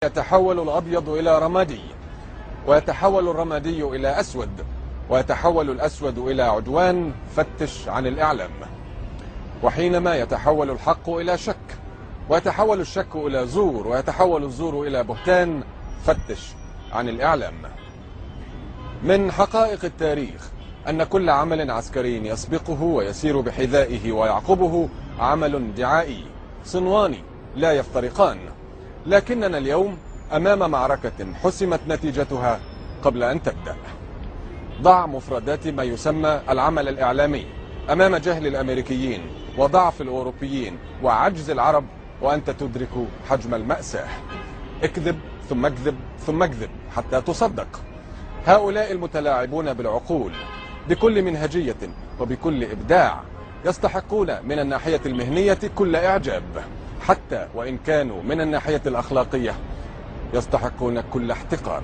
يتحول الأبيض إلى رمادي، ويتحول الرمادي إلى أسود، ويتحول الأسود إلى عدوان. فتش عن الإعلام. وحينما يتحول الحق إلى شك، ويتحول الشك إلى زور، ويتحول الزور إلى بهتان، فتش عن الإعلام. من حقائق التاريخ أن كل عمل عسكري يسبقه ويسير بحذائه ويعقبه عمل دعائي صنواني لا يفترقان. لكننا اليوم أمام معركة حسمت نتيجتها قبل أن تبدأ. ضع مفردات ما يسمى العمل الإعلامي أمام جهل الأمريكيين وضعف الأوروبيين وعجز العرب، وأنت تدرك حجم المأساة. اكذب ثم اكذب ثم اكذب حتى تصدق. هؤلاء المتلاعبون بالعقول بكل منهجية وبكل إبداع يستحقون من الناحية المهنية كل إعجاب، حتى وإن كانوا من الناحية الأخلاقية يستحقون كل احتقار.